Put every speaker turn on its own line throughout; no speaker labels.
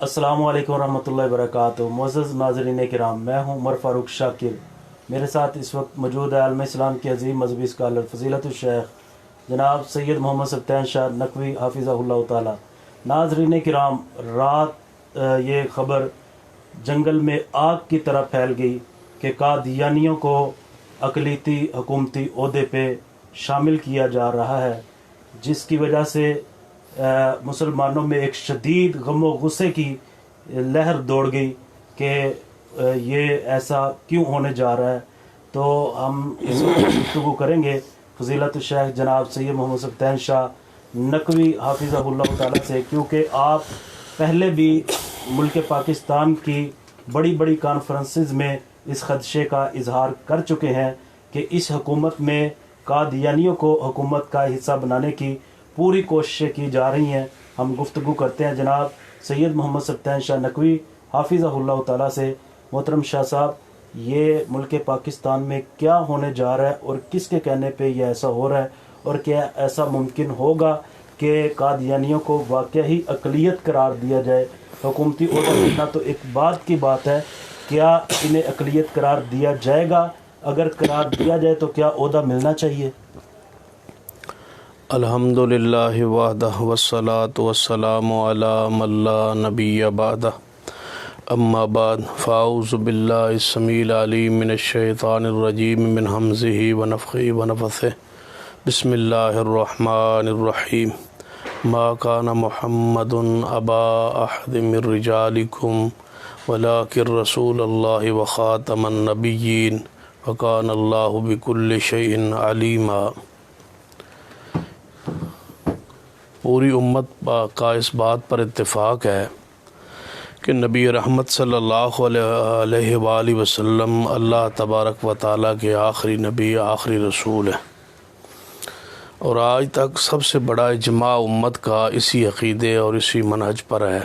السلام علیکم ورحمۃ اللہ وبرکاتہ۔ معزز ناظرین کرام، میں ہوں عمر فاروق شاکر۔ میرے ساتھ اس وقت موجود ہے عالم اسلام کے عظیم مذہبی اسکالر فضیلت الشیخ جناب سید محمد سبطین شاہ نقوی حافظہ اللہ تعالی۔ ناظرین کرام، رات یہ خبر جنگل میں آگ کی طرح پھیل گئی کہ قادیانیوں کو اقلیتی حکومتی عہدے پہ شامل کیا جا رہا ہے، جس کی وجہ سے مسلمانوں میں ایک شدید غم و غصے کی لہر دوڑ گئی کہ یہ ایسا کیوں ہونے جا رہا ہے۔ تو ہم اس وقت گفتگو کریں گے فضیلت الشیخ جناب سید محمد سبطین شاہ نقوی حافظہ اللہ تعالیٰ سے، کیونکہ آپ پہلے بھی ملک پاکستان کی بڑی بڑی کانفرنسز میں اس خدشے کا اظہار کر چکے ہیں کہ اس حکومت میں قادیانیوں کو حکومت کا حصہ بنانے کی پوری کوششیں کی جا رہی ہیں۔ ہم گفتگو کرتے ہیں جناب سید محمد سبطین شاہ نقوی حافظہ اللہ تعالیٰ سے۔ محترم شاہ صاحب، یہ ملک پاکستان میں کیا ہونے جا رہا ہے اور کس کے کہنے پہ یہ ایسا ہو رہا ہے، اور کیا ایسا ممکن ہوگا کہ قادیانیوں کو واقعی اقلیت قرار دیا جائے؟ حکومتی عہدہ ملنا تو ایک بات کی بات ہے، کیا انہیں اقلیت قرار دیا جائے گا؟ اگر قرار دیا جائے تو کیا عہدہ ملنا چاہیے؟
الحمدللہ وحدہ والصلاة والسلام علی من لا نبی بعدہ، اما بعد، فاعوذ باللہ السمیع العلیم من الشیطان الرجیم من حمزہ ونفخہ ونفثہ، بسم اللہ الرحمن الرحیم۔ ما کان محمد ابا احد من رجالکم ولکن رسول اللہ وخاتم النبیین وکان اللہ بکل شیء علیما۔ پوری امت کا اس بات پر اتفاق ہے کہ نبی رحمت صلی اللہ علیہ وآلہ وسلم اللہ تبارک و تعالیٰ کے آخری نبی، آخری رسول ہے، اور آج تک سب سے بڑا اجماع امت کا اسی عقیدے اور اسی منہج پر ہے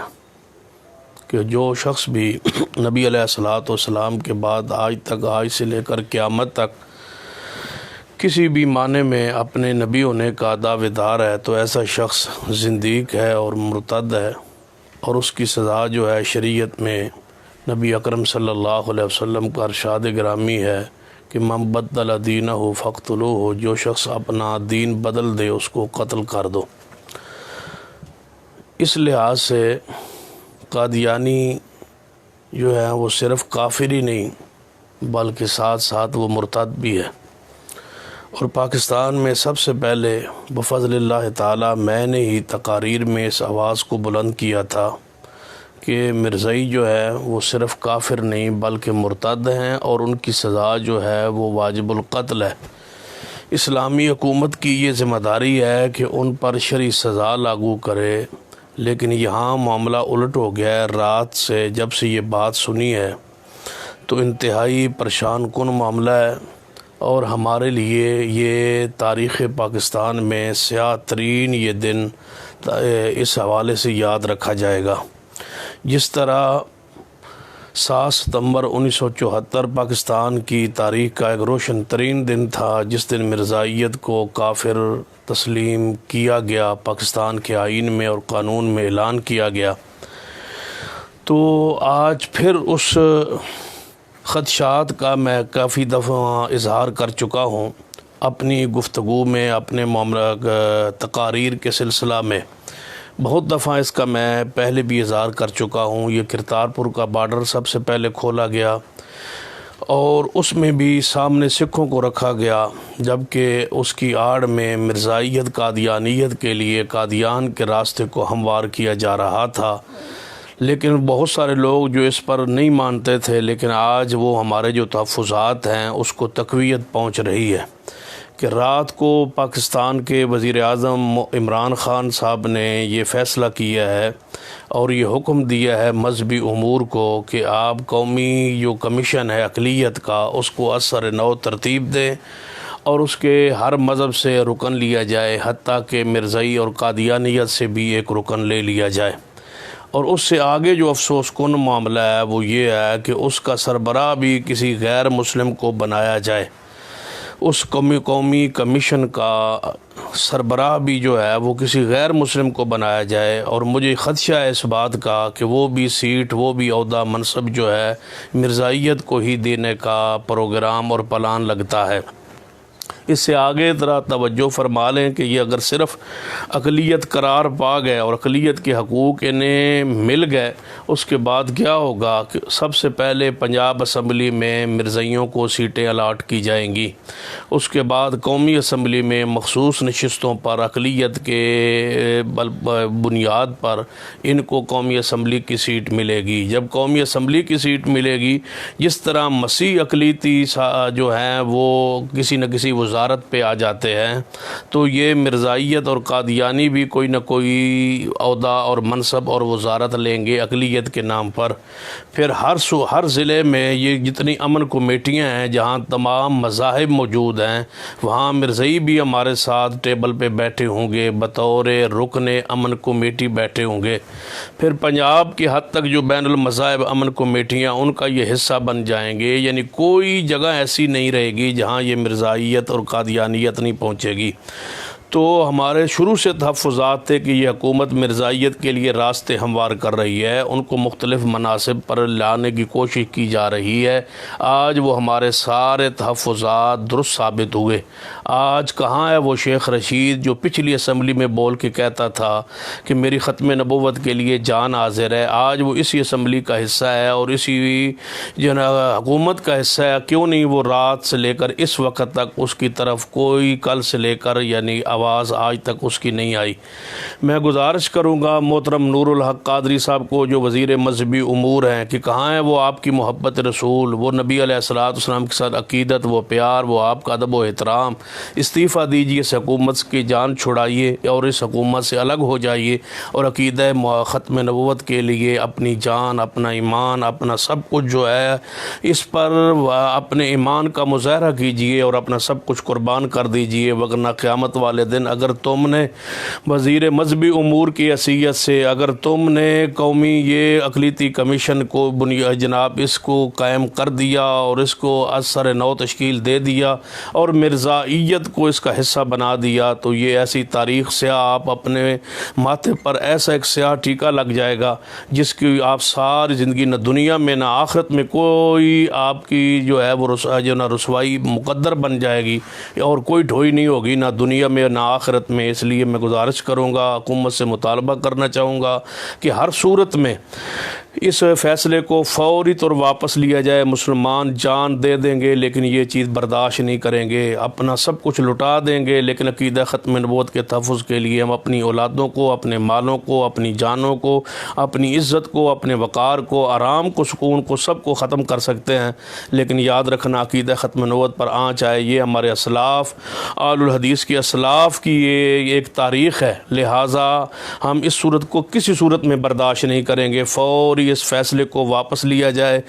کہ جو شخص بھی نبی علیہ الصلوۃ والسلام کے بعد آج تک، آج سے لے کر قیامت تک کسی بھی معنی میں اپنے نبی ہونے کا دعوے دار ہے، تو ایسا شخص زندیق ہے اور مرتد ہے، اور اس کی سزا جو ہے شریعت میں نبی اکرم صلی اللہ علیہ وسلم کا ارشاد گرامی ہے کہ من بدل دینہ فاقتلوہ، جو شخص اپنا دین بدل دے اس کو قتل کر دو۔ اس لحاظ سے قادیانی جو ہے وہ صرف کافر ہی نہیں بلکہ ساتھ ساتھ وہ مرتد بھی ہے۔ اور پاکستان میں سب سے پہلے بفضل اللہ تعالیٰ میں نے ہی تقاریر میں اس آواز کو بلند کیا تھا کہ مرزائی جو ہے وہ صرف کافر نہیں بلکہ مرتد ہیں، اور ان کی سزا جو ہے وہ واجب القتل ہے۔ اسلامی حکومت کی یہ ذمہ داری ہے کہ ان پر شرعی سزا لاگو کرے، لیکن یہاں معاملہ الٹ ہو گیا ہے۔ رات سے جب سے یہ بات سنی ہے تو انتہائی پریشان کن معاملہ ہے، اور ہمارے لیے یہ تاریخ پاکستان میں سیاہ ترین یہ دن اس حوالے سے یاد رکھا جائے گا۔ جس طرح 7 ستمبر 1974 پاکستان کی تاریخ کا ایک روشن ترین دن تھا، جس دن مرزائیت کو کافر تسلیم کیا گیا، پاکستان کے آئین میں اور قانون میں اعلان کیا گیا، تو آج پھر اس خدشات کا میں کافی دفعہ اظہار کر چکا ہوں اپنی گفتگو میں، اپنے تقاریر کے سلسلہ میں بہت دفعہ اس کا میں پہلے بھی اظہار کر چکا ہوں۔ یہ کرتارپور کا بارڈر سب سے پہلے کھولا گیا، اور اس میں بھی سامنے سکھوں کو رکھا گیا، جبکہ اس کی آڑ میں مرزائیت قادیانیت کے لیے قادیان کے راستے کو ہموار کیا جا رہا تھا، لیکن بہت سارے لوگ جو اس پر نہیں مانتے تھے، لیکن آج وہ ہمارے جو تحفظات ہیں اس کو تقویت پہنچ رہی ہے کہ رات کو پاکستان کے وزیر اعظم عمران خان صاحب نے یہ فیصلہ کیا ہے اور یہ حکم دیا ہے مذہبی امور کو کہ آپ قومی جو کمیشن ہے اقلیت کا اس کو اثر نو ترتیب دیں، اور اس کے ہر مذہب سے رکن لیا جائے، حتیٰ کہ مرزائی اور قادیانیت سے بھی ایک رکن لے لیا جائے۔ اور اس سے آگے جو افسوس کن معاملہ ہے وہ یہ ہے کہ اس کا سربراہ بھی کسی غیر مسلم کو بنایا جائے۔ اس قومی کمیشن کا سربراہ بھی جو ہے وہ کسی غیر مسلم کو بنایا جائے، اور مجھے خدشہ ہے اس بات کا کہ وہ بھی سیٹ، وہ بھی عہدہ، منصب جو ہے مرزائیت کو ہی دینے کا پروگرام اور پلان لگتا ہے۔ اس سے آگے ذرا توجہ فرما لیں کہ یہ اگر صرف اقلیت قرار پا گئے اور اقلیت کے حقوق انہیں مل گئے، اس کے بعد کیا ہوگا کہ سب سے پہلے پنجاب اسمبلی میں مرزائیوں کو سیٹیں الاٹ کی جائیں گی، اس کے بعد قومی اسمبلی میں مخصوص نشستوں پر اقلیت کے بنیاد پر ان کو قومی اسمبلی کی سیٹ ملے گی۔ جب قومی اسمبلی کی سیٹ ملے گی، جس طرح مسیح اقلیتی جو ہیں وہ کسی نہ کسی وزارت پہ آ جاتے ہیں، تو یہ مرزائیت اور قادیانی بھی کوئی نہ کوئی عہدہ اور منصب اور وزارت لیں گے اقلیت کے نام پر۔ پھر ہر ضلع میں یہ جتنی امن کمیٹیاں ہیں جہاں تمام مذاہب موجود ہیں، وہاں مرزائی بھی ہمارے ساتھ ٹیبل پہ بیٹھے ہوں گے، بطور رکن امن کمیٹی بیٹھے ہوں گے۔ پھر پنجاب کی حد تک جو بین المذاہب امن کمیٹیاں ان کا یہ حصہ بن جائیں گے، یعنی کوئی جگہ ایسی نہیں رہے گی جہاں یہ مرزائیت اور قادیانیت نہیں پہنچے گی۔ تو ہمارے شروع سے تحفظات تھے کہ یہ حکومت مرزائیت کے لیے راستے ہموار کر رہی ہے، ان کو مختلف مناصب پر لانے کی کوشش کی جا رہی ہے۔ آج وہ ہمارے سارے تحفظات درست ثابت ہوئے۔ آج کہاں ہے وہ شیخ رشید جو پچھلی اسمبلی میں بول کے کہتا تھا کہ میری ختم نبوت کے لیے جان حاضر ہے؟ آج وہ اسی اسمبلی کا حصہ ہے اور اسی جو حکومت کا حصہ ہے۔ کیوں نہیں وہ رات سے لے کر اس وقت تک اس کی طرف کوئی کل سے لے کر یعنی آواز آج تک اس کی نہیں آئی؟ میں گزارش کروں گا محترم نور الحق قادری صاحب کو جو وزیر مذہبی امور ہیں کہ کہاں ہے وہ آپ کی محبت رسول، وہ نبی علیہ السلام کے ساتھ عقیدت، وہ پیار، وہ آپ کا ادب و احترام؟ استعفیٰ دیجیے، اس حکومت کی جان چھڑائیے اور اس حکومت سے الگ ہو جائیے اور عقیدہ ختم نبوت کے لیے اپنی جان، اپنا ایمان، اپنا سب کچھ جو ہے اس پر اپنے ایمان کا مظاہرہ کیجیے اور اپنا سب کچھ قربان کر دیجیے، ورنہ قیامت والے دن اگر تم نے وزیر مذہبی امور کی حیثیت سے اگر تم نے قومی یہ اقلیتی کمیشن کو جناب اس کو قائم کر دیا اور اس کو اثر نو تشکیل دے دیا اور مرزائیت کو اس کا حصہ بنا دیا، تو یہ ایسی تاریخ سے آپ اپنے ماتھے پر ایسا ایک سیاہ ٹیکا لگ جائے گا جس کی آپ ساری زندگی نہ دنیا میں نہ آخرت میں کوئی آپ کی جو ہے وہ رسوائی مقدر بن جائے گی اور کوئی ڈھوئی نہیں ہوگی نہ دنیا میں نہ آخرت میں۔ اس لیے میں گزارش کروں گا، حکومت سے مطالبہ کرنا چاہوں گا کہ ہر صورت میں اس فیصلے کو فوری طور واپس لیا جائے۔ مسلمان جان دے دیں گے لیکن یہ چیز برداشت نہیں کریں گے، اپنا سب کچھ لٹا دیں گے، لیکن عقیدہ ختم نبوت کے تحفظ کے لیے ہم اپنی اولادوں کو، اپنے مالوں کو، اپنی جانوں کو، اپنی عزت کو، اپنے وقار کو، آرام کو، سکون کو، سب کو ختم کر سکتے ہیں۔ لیکن یاد رکھنا عقیدہ ختم نبوت پر آنچ آئے، یہ ہمارے اسلاف آل الحدیث کی اسلاف کی یہ ایک تاریخ ہے، لہٰذا ہم اس صورت کو کسی صورت میں برداشت نہیں کریں گے۔ فوری اس فیصلے کو واپس لیا جائے،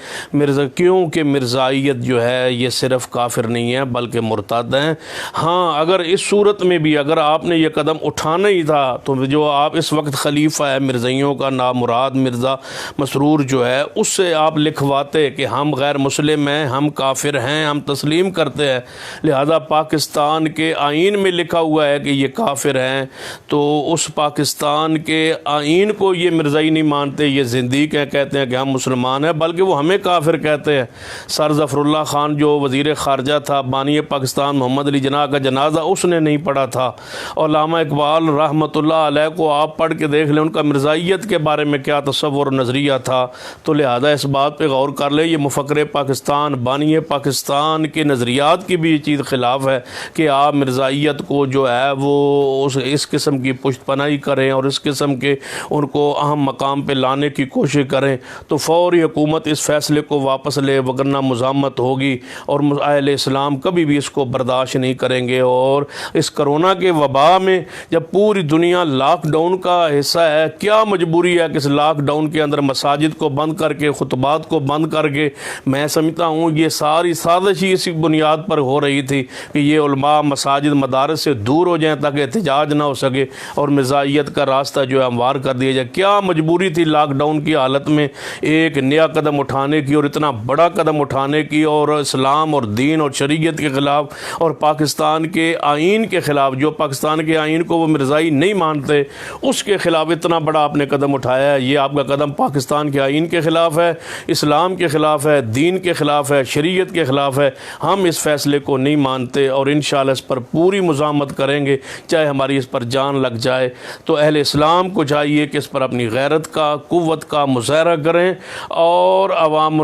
کیونکہ مرزائیت جو ہے یہ صرف کافر نہیں ہے بلکہ مرتد ہیں۔ ہاں اگر اس صورت میں بھی اگر آپ نے یہ قدم اٹھانا ہی تھا تو جو آپ اس وقت خلیفہ ہے مرزائیوں کا نامراد مرزا مسرور جو ہے، اس سے آپ لکھواتے کہ ہم غیر مسلم ہیں، ہم کافر ہیں، ہم تسلیم کرتے ہیں، لہذا پاکستان کے آئین میں لکھا ہوا ہے کہ یہ کافر ہیں، تو اس پاکستان کے آئین کو یہ مرزائی نہیں مانتے، یہ زندیق ہیں، کہتے ہیں کہ ہم مسلمان ہیں، بلکہ وہ ہمیں کافر کہتے ہیں۔ سر ظفر اللہ خان جو وزیر خارجہ تھا، بانی پاکستان محمد علی جناح کا جنازہ اس نے نہیں پڑھا تھا، اور علامہ اقبال رحمۃ اللہ علیہ کو آپ پڑھ کے دیکھ لیں ان کا مرزائیت کے بارے میں کیا تصور و نظریہ تھا۔ تو لہذا اس بات پہ غور کر لیں، یہ مفکر پاکستان، بانی پاکستان کے نظریات کی بھی یہ چیز خلاف ہے کہ آپ مرزائیت کو جو ہے وہ اس قسم کی پشت پناہی کریں اور اس قسم کے ان کو اہم مقام پہ لانے کی کوشش کریں۔ تو فوری حکومت اس فیصلے کو واپس لے، وگرنہ مزاحمت ہوگی اور اہل اسلام کبھی بھی اس کو برداشت نہیں کریں گے۔ اور اس کرونا کے وبا میں جب پوری دنیا لاک ڈاؤن کا حصہ ہے، کیا مجبوری ہے کہ اس لاک ڈاؤن کے اندر مساجد کو بند کر کے، خطبات کو بند کر کے، میں سمجھتا ہوں یہ ساری سازش ہی اسی بنیاد پر ہو رہی تھی کہ یہ علماء مساجد مدارس سے دور ہو جائیں تاکہ احتجاج نہ ہو سکے اور مرزائیت کا راستہ جو ہے ہموار کر دیا جائے۔ کیا مجبوری تھی لاک ڈاؤن کی حالت حالت میں ایک نیا قدم اٹھانے کی اور اتنا بڑا قدم اٹھانے کی، اور اسلام اور دین اور شریعت کے خلاف اور پاکستان کے آئین کے خلاف، جو پاکستان کے آئین کو وہ مرزائی نہیں مانتے، اس کے خلاف اتنا بڑا آپ نے قدم اٹھایا ہے۔ یہ آپ کا قدم پاکستان کے آئین کے خلاف ہے، اسلام کے خلاف ہے، دین کے خلاف ہے، شریعت کے خلاف ہے۔ ہم اس فیصلے کو نہیں مانتے اور انشاءاللہ اس پر پوری مزاحمت کریں گے، چاہے ہماری اس پر جان لگ جائے۔ تو اہل اسلام کو چاہیے کہ اس پر اپنی غیرت کا، قوت کا مظاہرہ کریں اور عوام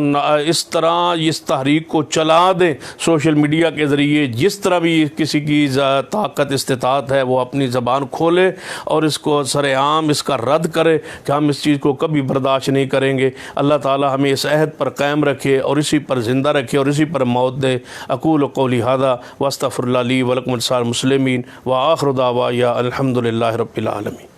اس طرح اس تحریک کو چلا دیں سوشل میڈیا کے ذریعے، جس طرح بھی کسی کی طاقت استطاعت ہے وہ اپنی زبان کھولے اور اس کو سر عام اس کا رد کرے کہ ہم اس چیز کو کبھی برداشت نہیں کریں گے۔ اللہ تعالی ہمیں اس عہد پر قائم رکھے اور اسی پر زندہ رکھے اور اسی پر موت دے۔ اقول قولی ھذا واستغفر اللہ لی ولکم ولسائر المسلمین وآخر دعوایا الحمد للہ رب العالمین۔